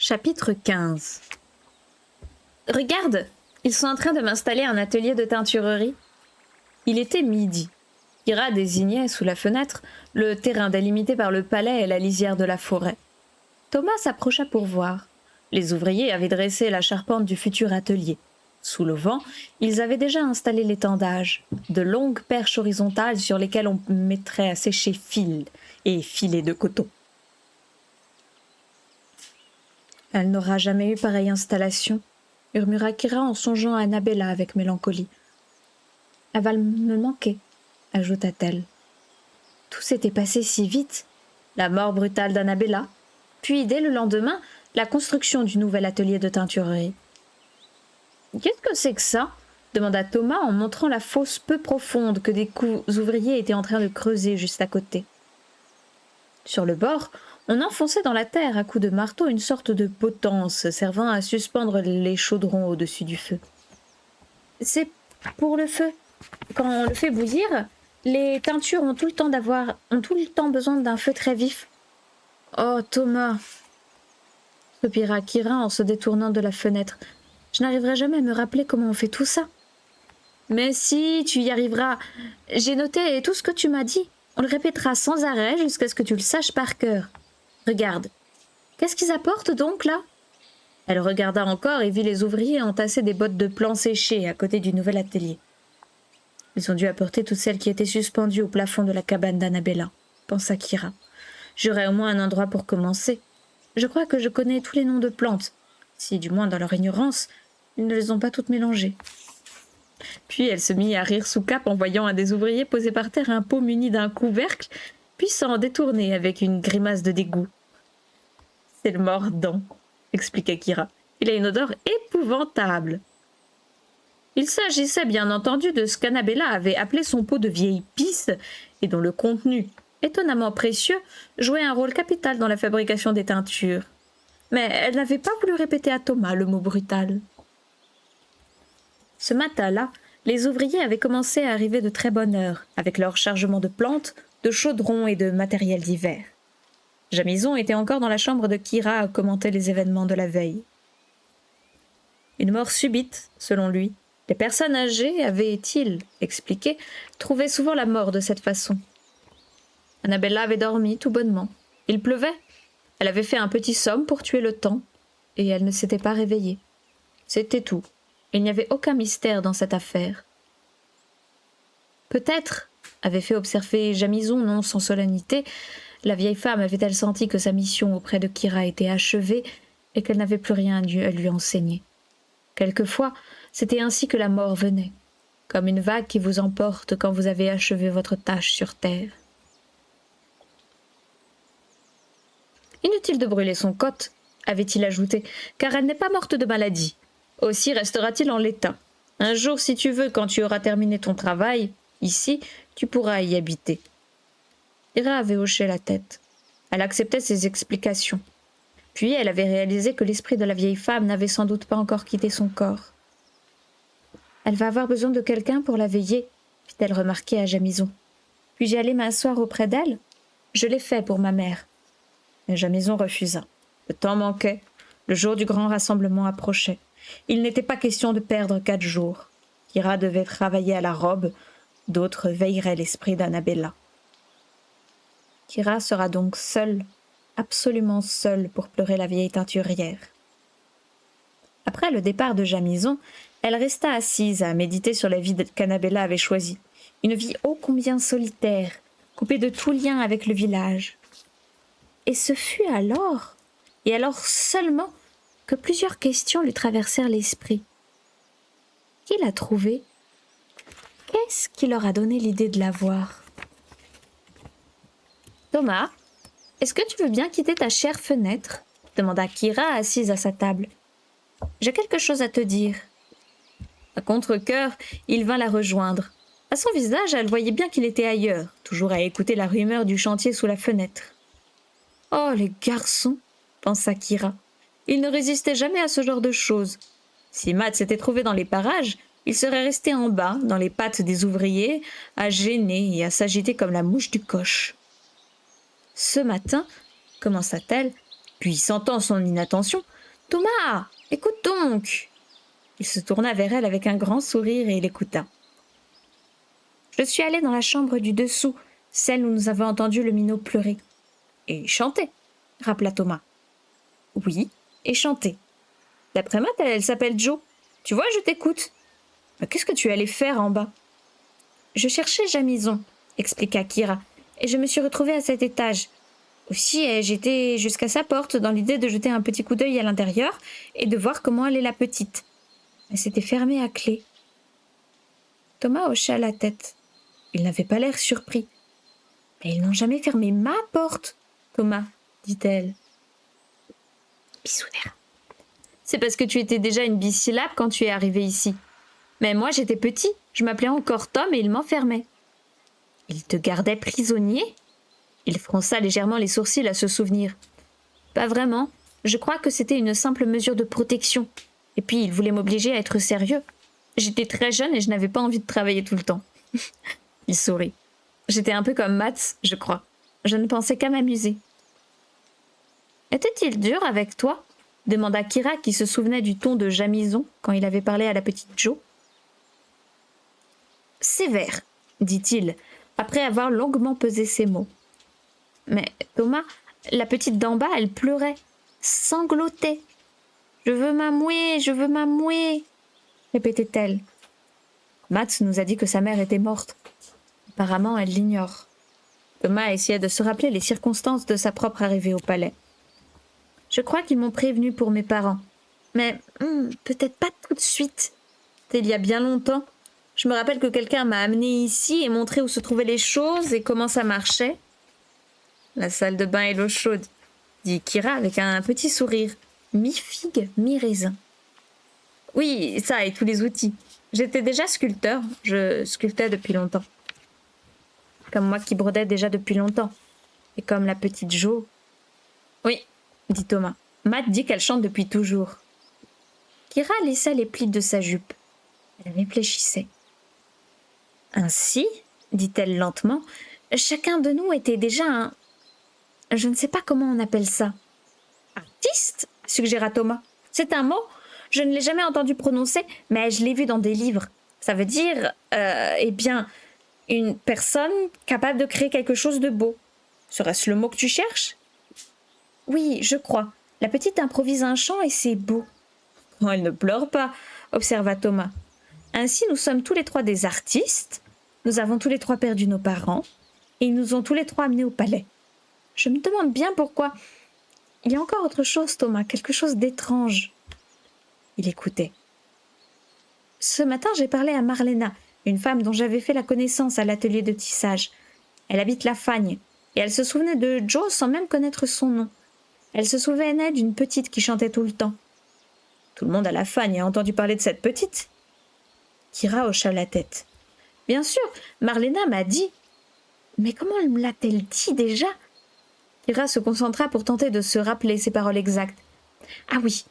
Chapitre 15. Regarde, ils sont en train de m'installer un atelier de teinturerie. Il était midi. Kira désignait, sous la fenêtre, le terrain délimité par le palais et la lisière de la forêt. Thomas s'approcha pour voir. Les ouvriers avaient dressé la charpente du futur atelier. Sous le vent, ils avaient déjà installé l'étendage, de longues perches horizontales sur lesquelles on mettrait à sécher fils et filets de coton. « Elle n'aura jamais eu pareille installation », murmura Kira en songeant à Annabella avec mélancolie. « Elle va me manquer », ajouta-t-elle. Tout s'était passé si vite. La mort brutale d'Annabella, puis dès le lendemain, la construction du nouvel atelier de teinturerie. « Qu'est-ce que c'est que ça ?» demanda Thomas en montrant la fosse peu profonde que des ouvriers étaient en train de creuser juste à côté. Sur le bord, on enfonçait dans la terre à coups de marteau une sorte de potence servant à suspendre les chaudrons au-dessus du feu. « C'est pour le feu. Quand on le fait bouillir, les teintures ont tout le temps besoin d'un feu très vif. »« Oh, Thomas !» soupira Kira en se détournant de la fenêtre. « Je n'arriverai jamais à me rappeler comment on fait tout ça. »« Mais si, tu y arriveras. J'ai noté tout ce que tu m'as dit. On le répétera sans arrêt jusqu'à ce que tu le saches par cœur. Regarde. Qu'est-ce qu'ils apportent donc là ?» Elle regarda encore et vit les ouvriers entasser des bottes de plants séchés à côté du nouvel atelier. Ils ont dû apporter toutes celles qui étaient suspendues au plafond de la cabane d'Annabella, pensa Kira. J'aurai au moins un endroit pour commencer. Je crois que je connais tous les noms de plantes, si du moins dans leur ignorance, ils ne les ont pas toutes mélangées. Puis elle se mit à rire sous cape en voyant un des ouvriers poser par terre un pot muni d'un couvercle, puis s'en détourner avec une grimace de dégoût. « C'est le mordant », expliqua Kira. « Il a une odeur épouvantable. » Il s'agissait bien entendu de ce qu'Annabella avait appelé son pot de vieille pisse et dont le contenu, étonnamment précieux, jouait un rôle capital dans la fabrication des teintures. Mais elle n'avait pas voulu répéter à Thomas le mot brutal. Ce matin-là, les ouvriers avaient commencé à arriver de très bonne heure, avec leur chargement de plantes, de chaudrons et de matériel divers. Jamison était encore dans la chambre de Kira à commenter les événements de la veille. Une mort subite, selon lui. Les personnes âgées avaient-ils expliqué, trouvé souvent la mort de cette façon. Annabella avait dormi tout bonnement. Il pleuvait. Elle avait fait un petit somme pour tuer le temps, et elle ne s'était pas réveillée. C'était tout. Il n'y avait aucun mystère dans cette affaire. Peut-être, avait fait observer Jamison non sans solennité, la vieille femme avait-elle senti que sa mission auprès de Kira était achevée et qu'elle n'avait plus rien à lui enseigner. Quelquefois, c'était ainsi que la mort venait, comme une vague qui vous emporte quand vous avez achevé votre tâche sur terre. Inutile de brûler son cotte, avait-il ajouté, car elle n'est pas morte de maladie. Aussi restera-t-il en l'état. Un jour, si tu veux, quand tu auras terminé ton travail, ici, tu pourras y habiter. Kira avait hoché la tête. Elle acceptait ses explications. Puis elle avait réalisé que l'esprit de la vieille femme n'avait sans doute pas encore quitté son corps. « Elle va avoir besoin de quelqu'un pour la veiller, » fit-elle remarquer à Jamison. « Puis-je aller m'asseoir auprès d'elle ? Je l'ai fait pour ma mère. » Mais Jamison refusa. Le temps manquait. Le jour du grand rassemblement approchait. Il n'était pas question de perdre 4 jours. Kira devait travailler à la robe, d'autres veilleraient l'esprit d'Annabella. Kira sera donc seule, absolument seule pour pleurer la vieille teinturière. Après le départ de Jamison, elle resta assise à méditer sur la vie qu'Annabella avait choisie. Une vie ô combien solitaire, coupée de tout lien avec le village. Et ce fut alors, et alors seulement, que plusieurs questions lui traversèrent l'esprit. Qui l'a trouvée ? Qu'est-ce qui leur a donné l'idée de la voir ? « Thomas, est-ce que tu veux bien quitter ta chère fenêtre ?» demanda Kira assise à sa table. « J'ai quelque chose à te dire. » À contre-cœur, il vint la rejoindre. À son visage, elle voyait bien qu'il était ailleurs, toujours à écouter la rumeur du chantier sous la fenêtre. « Oh, les garçons !» pensa Kira. Il ne résistait jamais à ce genre de choses. Si Matt s'était trouvé dans les parages, il serait resté en bas, dans les pattes des ouvriers, à gêner et à s'agiter comme la mouche du coche. « Ce matin, commença-t-elle, Puis, sentant son inattention, « Thomas, écoute donc !» Il se tourna vers elle avec un grand sourire et l'écouta. « Je suis allée dans la chambre du dessous, celle où nous avons entendu le minot pleurer. Et chanter, rappela Thomas. Oui, et chanter. D'après Matt, elle s'appelle Jo. Tu vois, je t'écoute. Mais qu'est-ce que tu allais faire en bas? Je cherchais Jamison, expliqua Kira, et je me suis retrouvée à cet étage. Aussi, j'étais jusqu'à sa porte dans l'idée de jeter un petit coup d'œil à l'intérieur et de voir comment allait la petite. Mais c'était fermé à clé. Thomas hocha la tête. Il n'avait pas l'air surpris. « Mais ils n'ont jamais fermé ma porte, Thomas, dit-elle. Bisounours. C'est parce que tu étais déjà une bisyllabe quand tu es arrivé ici. Mais moi, j'étais petit, je m'appelais encore Tom et il m'enfermait. Il te gardait prisonnier? Il fronça légèrement les sourcils à se souvenir. Pas vraiment. Je crois que c'était une simple mesure de protection. Et puis, il voulait m'obliger à être sérieux. J'étais très jeune et je n'avais pas envie de travailler tout le temps. Il sourit. J'étais un peu comme Mats, je crois. Je ne pensais qu'à m'amuser. Était-il dur avec toi? Demanda Kira qui se souvenait du ton de Jamison quand il avait parlé à la petite Jo. Sévère, dit-il, après avoir longuement pesé ses mots. Mais Thomas, la petite d'en bas, elle pleurait, sanglotait. Je veux m'amouer, répétait-elle. Mats nous a dit que sa mère était morte. Apparemment, elle l'ignore. Thomas essayait de se rappeler les circonstances de sa propre arrivée au palais. Je crois qu'ils m'ont prévenu pour mes parents. Mais peut-être pas tout de suite. C'était il y a bien longtemps. Je me rappelle que quelqu'un m'a amené ici et montré où se trouvaient les choses et comment ça marchait. La salle de bain et l'eau chaude, dit Kira avec un petit sourire, mi-figue, mi-raisin. Oui, ça et tous les outils. J'étais déjà sculpteur, je sculptais depuis longtemps. Comme moi qui brodais déjà depuis longtemps. Et comme la petite Jo. Oui, dit Thomas. Matt dit qu'elle chante depuis toujours. Kira lissa les plis de sa jupe. Elle réfléchissait. Ainsi, dit-elle lentement, chacun de nous était déjà un... Je ne sais pas comment on appelle ça. Artiste, suggéra Thomas. C'est un mot. Je ne l'ai jamais entendu prononcer, mais je l'ai vu dans des livres. Ça veut dire, une personne capable de créer quelque chose de beau. Serait-ce le mot que tu cherches? Oui, je crois. La petite improvise un chant et c'est beau. Oh, elle ne pleure pas, observa Thomas. Ainsi, nous sommes tous les trois des artistes, nous avons tous les trois perdu nos parents, et ils nous ont tous les trois amenés au palais. Je me demande bien pourquoi. Il y a encore autre chose, Thomas, quelque chose d'étrange. Il écoutait. Ce matin, j'ai parlé à Marlena, une femme dont j'avais fait la connaissance à l'atelier de tissage. Elle habite la Fagne, et elle se souvenait de Jo sans même connaître son nom. Elle se souvenait d'une petite qui chantait tout le temps. Tout le monde à la Fagne a entendu parler de cette petite. Kira hocha la tête. Bien sûr, Marlena m'a dit. Mais comment me l'a-t-elle dit déjà? Kira se concentra pour tenter de se rappeler ses paroles exactes. Ah oui,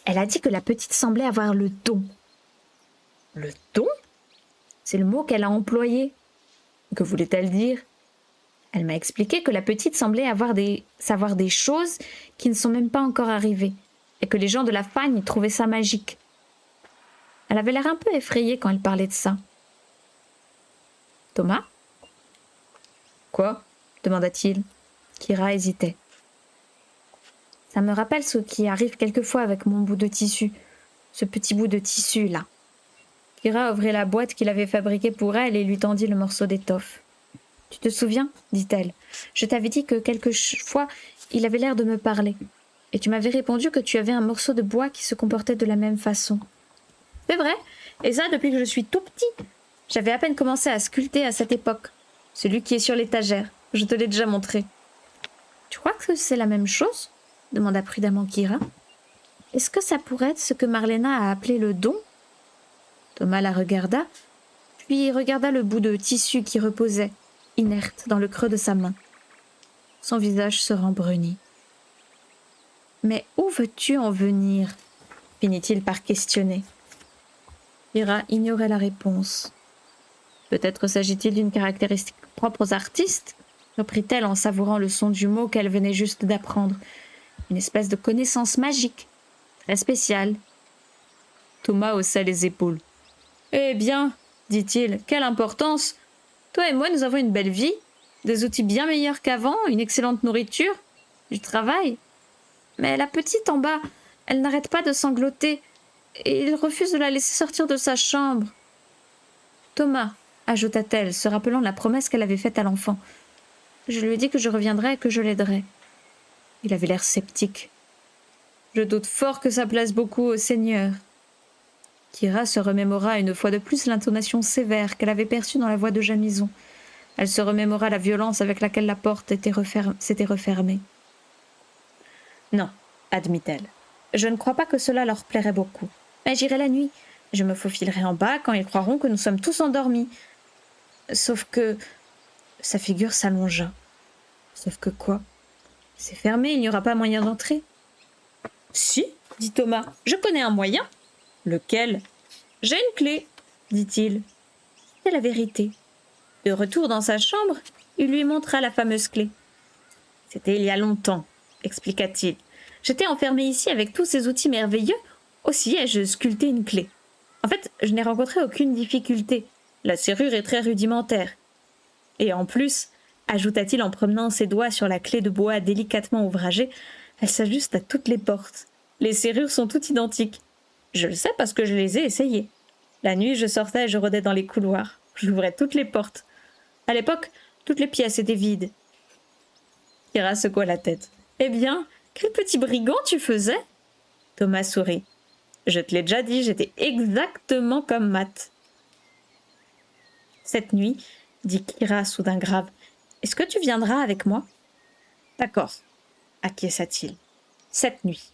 elle a dit que la petite semblait avoir le don. Le don? C'est le mot qu'elle a employé. Que voulait-elle dire? Elle m'a expliqué que la petite semblait savoir des choses qui ne sont même pas encore arrivées, et que les gens de la Fagne trouvaient ça magique. Elle avait l'air un peu effrayée quand elle parlait de ça. Thomas? Quoi? Demanda-t-il. Kira hésitait. Ça me rappelle ce qui arrive quelquefois avec mon bout de tissu, ce petit bout de tissu là. Kira ouvrit la boîte qu'il avait fabriquée pour elle et lui tendit le morceau d'étoffe. « Tu te souviens, dit-elle, je t'avais dit que quelquefois il avait l'air de me parler, et tu m'avais répondu que tu avais un morceau de bois qui se comportait de la même façon. C'est vrai, et ça depuis que je suis tout petit. J'avais à peine commencé à sculpter à cette époque, celui qui est sur l'étagère, je te l'ai déjà montré. Tu crois que c'est la même chose? Demanda prudemment Kira. Est-ce que ça pourrait être ce que Marlena a appelé le don? Thomas la regarda, puis regarda le bout de tissu qui reposait, inerte, dans le creux de sa main. Son visage se rembrunit. « Mais où veux-tu en venir ?» finit-il par questionner. Kira ignorait la réponse. « Peut-être s'agit-il d'une caractéristique propre aux artistes ?» reprit-elle en savourant le son du mot qu'elle venait juste d'apprendre. Une espèce de connaissance magique, très spéciale. Thomas haussa les épaules. Eh bien, dit-il, quelle importance! Toi et moi, nous avons une belle vie, des outils bien meilleurs qu'avant, une excellente nourriture, du travail. Mais la petite en bas, elle n'arrête pas de sangloter, et il refuse de la laisser sortir de sa chambre. Thomas, ajouta-t-elle, se rappelant la promesse qu'elle avait faite à l'enfant. Je lui ai dit que je reviendrais et que je l'aiderais. Il avait l'air sceptique. Je doute fort que ça plaise beaucoup au Seigneur. Kira se remémora une fois de plus l'intonation sévère qu'elle avait perçue dans la voix de Jamison. Elle se remémora la violence avec laquelle la porte s'était refermée. Non, admit-elle. Je ne crois pas que cela leur plairait beaucoup. Mais j'irai la nuit. Je me faufilerai en bas quand ils croiront que nous sommes tous endormis. Sauf que... Sa figure s'allongea. Sauf que quoi? C'est fermé, il n'y aura pas moyen d'entrer. Si, dit Thomas, je connais un moyen. Lequel? J'ai une clé, dit-il. C'est la vérité. De retour dans sa chambre, il lui montra la fameuse clé. C'était il y a longtemps, expliqua-t-il. J'étais enfermé ici avec tous ces outils merveilleux, aussi ai-je sculpté une clé. En fait, je n'ai rencontré aucune difficulté. La serrure est très rudimentaire. Et en plus, ajouta-t-il en promenant ses doigts sur la clé de bois délicatement ouvragée, elle s'ajuste à toutes les portes. Les serrures sont toutes identiques. Je le sais parce que je les ai essayées. La nuit, je sortais et je rôdais dans les couloirs. J'ouvrais toutes les portes. À l'époque, toutes les pièces étaient vides. Kira secoua la tête. « Eh bien, quel petit brigand tu faisais ?» Thomas sourit. « Je te l'ai déjà dit, j'étais exactement comme Matt. » Cette nuit, dit Kira soudain grave, « est-ce que tu viendras avec moi ?»« D'accord, acquiesça-t-il. Cette nuit. »